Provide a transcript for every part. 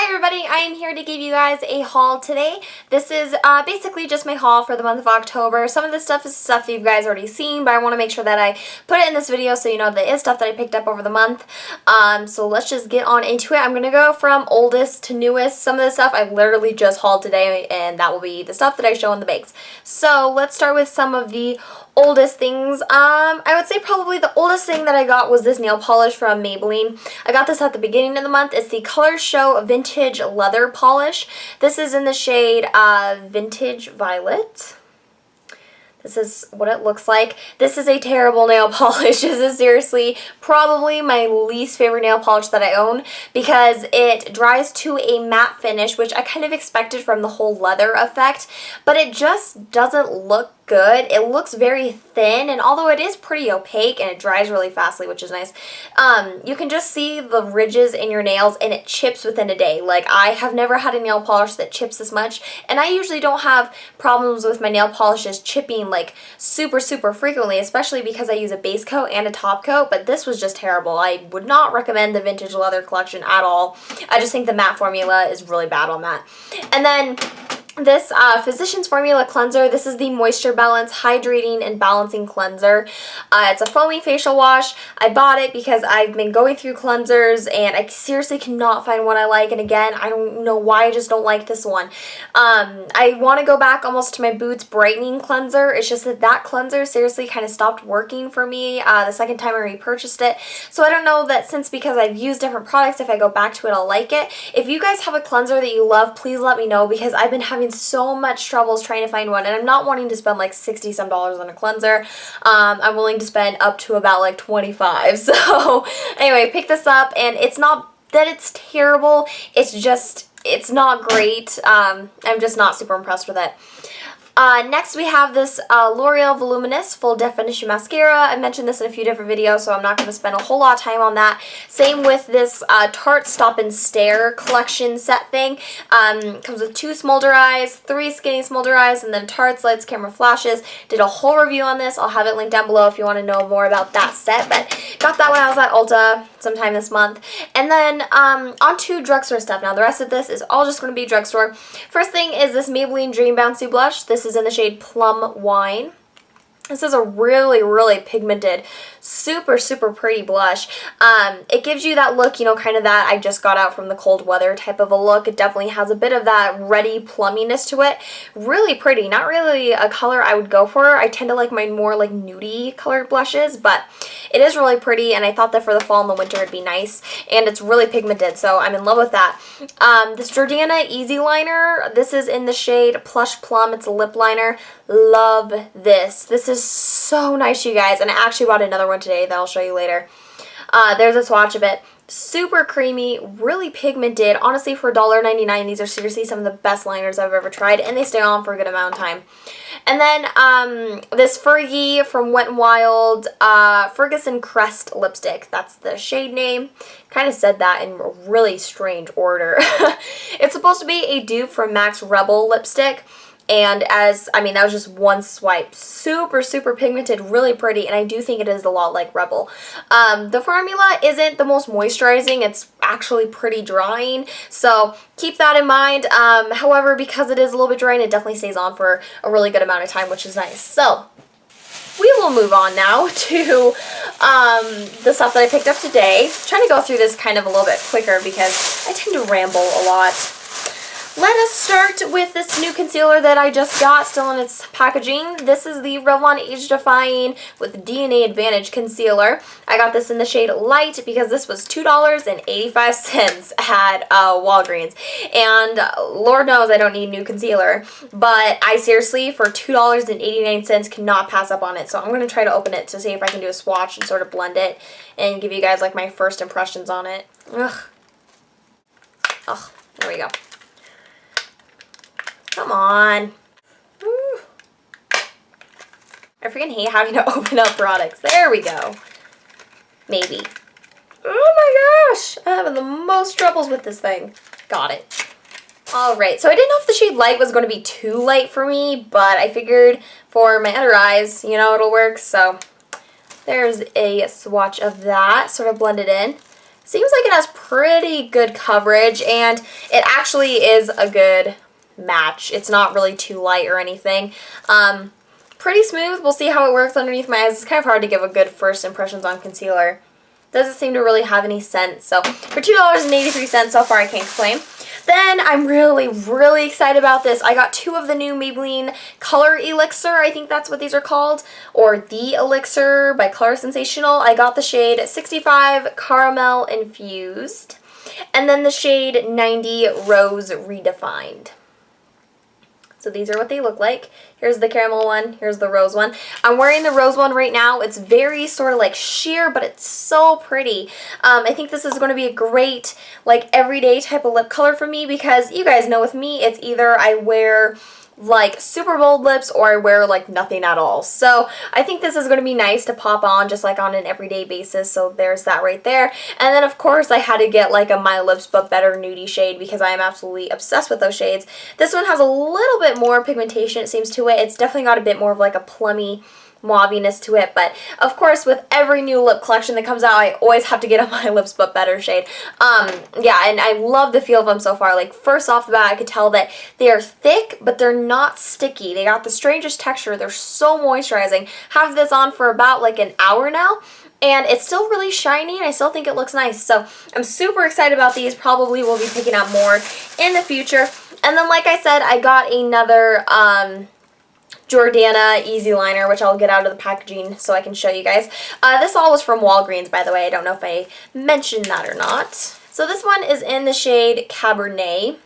Hi everybody, I am here to give you guys a haul today. This is basically just my haul for the month of October. Some of this stuff is stuff that you guys already seen, but I want to make sure that I put it in this video so you know that it is stuff that I picked up over the month. So let's just get on into it. I'm going to go from oldest to newest. Some of the stuff I literally just hauled today, and that will be the stuff that I show in the bags. So let's start with some of the oldest things. I would say probably the oldest thing that I got was this nail polish from Maybelline. I got this at the beginning of the month. It's the Color Show Vintage Leather Polish. This is in the shade Vintage Violet. This is what it looks like. This is a terrible nail polish. This is seriously probably my least favorite nail polish that I own because it dries to a matte finish, which I kind of expected from the whole leather effect, but it just doesn't look good. It looks very thin, and although it is pretty opaque and it dries really fastly, which is nice, you can just see the ridges in your nails and it chips within a day. Like, I have never had a nail polish that chips this much, and I usually don't have problems with my nail polishes chipping like super frequently, especially because I use a base coat and a top coat, but this was just terrible. I would not recommend the Vintage Leather collection at all. I just think the matte formula is really bad on that. And then this Physicians Formula Cleanser, this is the Moisture Balance Hydrating and Balancing Cleanser. It's a foamy facial wash. I bought it because I've been going through cleansers and I seriously cannot find one I like, and again, I don't know why I just don't like this one. I want to go back almost to my Boots Brightening Cleanser. It's just that that cleanser seriously kind of stopped working for me the second time I repurchased it. So I don't know that because I've used different products, if I go back to it, I'll like it. If you guys have a cleanser that you love, please let me know, because I've been having so much troubles trying to find one, and I'm not wanting to spend like $60 some on a cleanser. I'm willing to spend up to about like $25. So anyway, pick this up, and it's not that it's terrible, it's not great. I'm just not super impressed with it. Next we have this L'Oreal Voluminous Full Definition Mascara. I mentioned this in a few different videos, so I'm not going to spend a whole lot of time on that. Same with this Tarte Stop and Stare collection set thing. Comes with 2 smolder eyes, 3 skinny smolder eyes, and then Tarte's Lights, Camera, Flashes. Did a whole review on this. I'll have it linked down below if you want to know more about that set, but got that when I was at Ulta sometime this month. And then on to drugstore stuff. Now the rest of this is all just going to be drugstore. First thing is this Maybelline Dream Bouncy Blush. This is in the shade Plum Wine. This is a really pigmented, super pretty blush. It gives you that look, you know, kind of that I just got out from the cold weather type of a look. It definitely has a bit of that reddy plumminess to it. Really pretty. Not really a color I would go for. I tend to like my more like nudie colored blushes, but it is really pretty, and I thought that for the fall and the winter it'd be nice, and it's really pigmented, so I'm in love with that. This Jordana Easy Liner, this is in the shade Plush Plum. It's a lip liner. Love this. This is so nice, you guys, and I actually bought another one today that I'll show you later. There's a swatch of it. Super creamy, really pigmented. Honestly, for $1.99, these are seriously some of the best liners I've ever tried, and they stay on for a good amount of time. And then this Fergie from Wet n Wild Ferguson Crest lipstick. That's the shade name. Kind of said that in a really strange order. It's supposed to be a dupe from MAC's Rebel lipstick. And that was just one swipe. Super pigmented, really pretty, and I do think it is a lot like Rebel. The formula isn't the most moisturizing. It's actually pretty drying, so keep that in mind. However, because it is a little bit drying, it definitely stays on for a really good amount of time, which is nice. So we will move on now to the stuff that I picked up today. I'm trying to go through this kind of a little bit quicker because I tend to ramble a lot. Let us start with this new concealer that I just got, still in its packaging. This is the Revlon Age Defying with DNA Advantage Concealer. I got this in the shade Light because this was $2.85 at Walgreens. And Lord knows I don't need new concealer, but I seriously, for $2.89, cannot pass up on it. So I'm going to try to open it to see if I can do a swatch and sort of blend it and give you guys like my first impressions on it. Ugh, there we go. Come on. Woo. I freaking hate having to open up products. There we go. Maybe. Oh my gosh. I'm having the most troubles with this thing. Got it. Alright, so I didn't know if the shade Light was going to be too light for me, but I figured for my under eyes, you know, it'll work. So there's a swatch of that, sort of blended in. Seems like it has pretty good coverage, and it actually is a good match. It's not really too light or anything. Pretty smooth. We'll see how it works underneath my eyes. It's kind of hard to give a good first impressions on concealer. Doesn't seem to really have any scent. So for $2.83 so far, I can't complain. Then I'm really excited about this. I got 2 of the new Maybelline Color Elixir. I think that's what these are called. Or The Elixir by Color Sensational. I got the shade 65 Caramel Infused. And then the shade 90 Rose Redefined. So these are what they look like. Here's the caramel one. Here's the rose one. I'm wearing the rose one right now. It's very sort of like sheer, but it's so pretty. I think this is going to be a great like everyday type of lip color for me because you guys know with me, it's either I wear like super bold lips or I wear like nothing at all. So I think this is going to be nice to pop on just like on an everyday basis. So there's that right there. And then of course I had to get like a My Lips But Better nudie shade because I am absolutely obsessed with those shades. This one has a little bit more pigmentation it seems to it. It's definitely got a bit more of like a plummy mauviness to it, but of course with every new lip collection that comes out I always have to get a My Lips But Better shade. Yeah, and I love the feel of them so far. Like first off the bat I could tell that they are thick but they're not sticky. They got the strangest texture. They're so moisturizing. Have this on for about like an hour now and it's still really shiny and I still think it looks nice. So I'm super excited about these. Probably will be picking up more in the future. And then like I said, I got another Jordana Easy Liner, which I'll get out of the packaging so I can show you guys. This all was from Walgreens, by the way. I don't know if I mentioned that or not. So this one is in the shade Cabernet.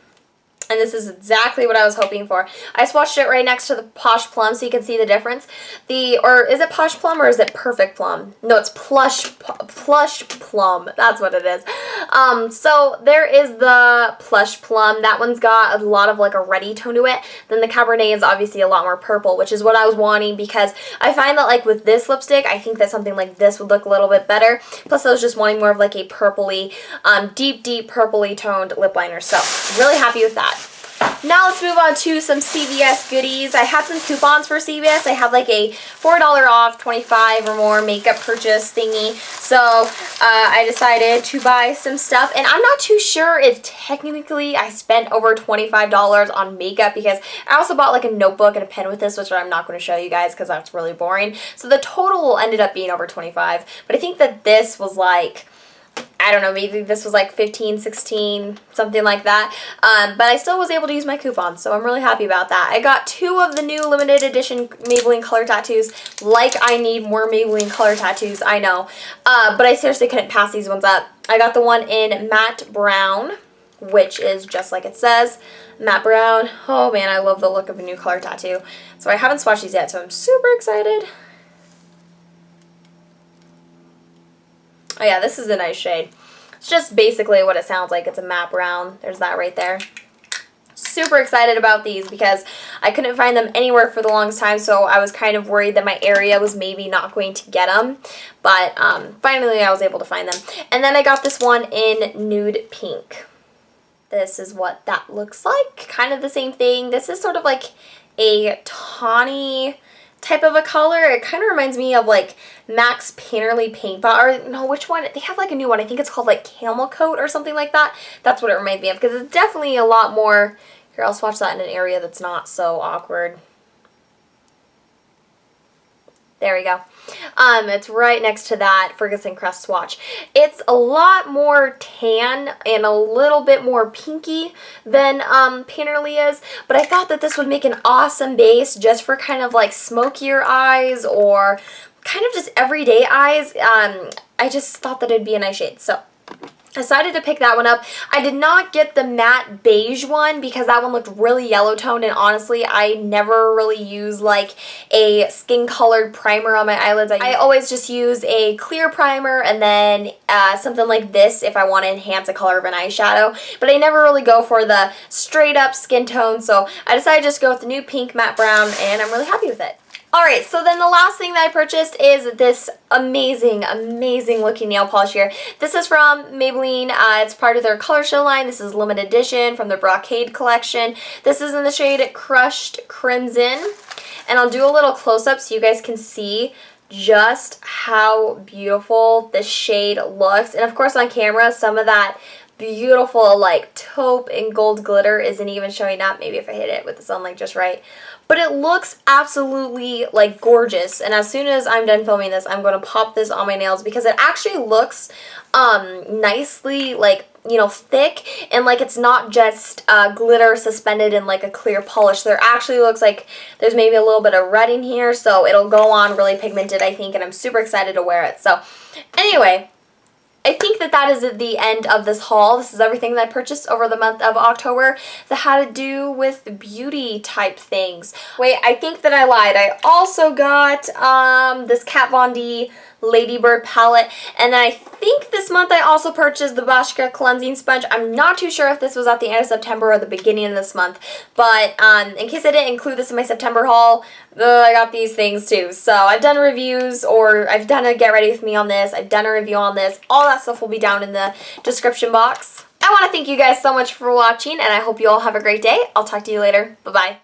And this is exactly what I was hoping for. I swatched it right next to the Posh Plum so you can see the difference. Or is it Posh Plum or is it Perfect Plum? No, it's Plush Plum. That's what it is. So there is the Plush Plum. That one's got a lot of like a reddy tone to it. Then the Cabernet is obviously a lot more purple, which is what I was wanting because I find that like with this lipstick, I think that something like this would look a little bit better. Plus I was just wanting more of like a purpley, deep purpley toned lip liner. So really happy with that. Now let's move on to some CVS goodies. I had some coupons for CVS. I had like a $4 off 25 or more makeup purchase thingy. So I decided to buy some stuff. And I'm not too sure if technically I spent over $25 on makeup because I also bought like a notebook and a pen with this, which I'm not going to show you guys because that's really boring. So the total ended up being over 25. But I think that this was like, I don't know, maybe this was like 15, 16, something like that. But I still was able to use my coupon, so I'm really happy about that. I got 2 of the new limited edition Maybelline color tattoos. Like I need more Maybelline color tattoos, I know. But I seriously couldn't pass these ones up. I got the one in matte brown, which is just like it says, matte brown. Oh man, I love the look of a new color tattoo. So I haven't swatched these yet, so I'm super excited. Oh yeah, this is a nice shade. It's just basically what it sounds like. It's a matte brown. There's that right there. Super excited about these because I couldn't find them anywhere for the longest time, so I was kind of worried that my area was maybe not going to get them. But finally I was able to find them. And then I got this one in nude pink. This is what that looks like. Kind of the same thing. This is sort of like a tawny type of a color. It kind of reminds me of like Max Painterly Paint Pot, or no, which one? They have like a new one. I think it's called like Camel Coat or something like that. That's what it reminds me of because it's definitely a lot more. Here, I'll swatch that in an area that's not so awkward. There we go. It's right next to that Ferguson Crest swatch. It's a lot more tan and a little bit more pinky than Painterly is, but I thought that this would make an awesome base just for kind of like smokier eyes or kind of just everyday eyes. I just thought that it'd be a nice shade, so I decided to pick that one up. I did not get the matte beige one because that one looked really yellow toned, and honestly I never really use like a skin colored primer on my eyelids. I always just use a clear primer and then something like this if I want to enhance a color of an eyeshadow, but I never really go for the straight up skin tone, so I decided to just go with the new pink matte brown and I'm really happy with it. Alright, so then the last thing that I purchased is this amazing looking nail polish here. This is from Maybelline. It's part of their Color Show line. This is limited edition from the Brocade collection. This is in the shade Crushed Crimson. And I'll do a little close-up so you guys can see just how beautiful this shade looks. And of course on camera, some of that beautiful like taupe and gold glitter isn't even showing up. Maybe if I hit it with the sunlight just right. But it looks absolutely like gorgeous, and as soon as I'm done filming this, I'm going to pop this on my nails because it actually looks nicely like, you know, thick, and like it's not just glitter suspended in like a clear polish. There actually looks like there's maybe a little bit of red in here, so it'll go on really pigmented, I think, and I'm super excited to wear it. So anyway, I think that is the end of this haul. This is everything that I purchased over the month of October that had to do with beauty type things. Wait, I think that I lied. I also got this Kat Von D Ladybird palette, and then I think this month I also purchased the Boscia cleansing sponge. I'm not too sure if this was at the end of September or the beginning of this month, but in case I didn't include this in my September haul, I got these things too. So I've done reviews, or I've done a get ready with me on this, I've done a review on this, all that stuff will be down in the description box. I want to thank you guys so much for watching, and I hope you all have a great day. I'll talk to you later. Bye-bye.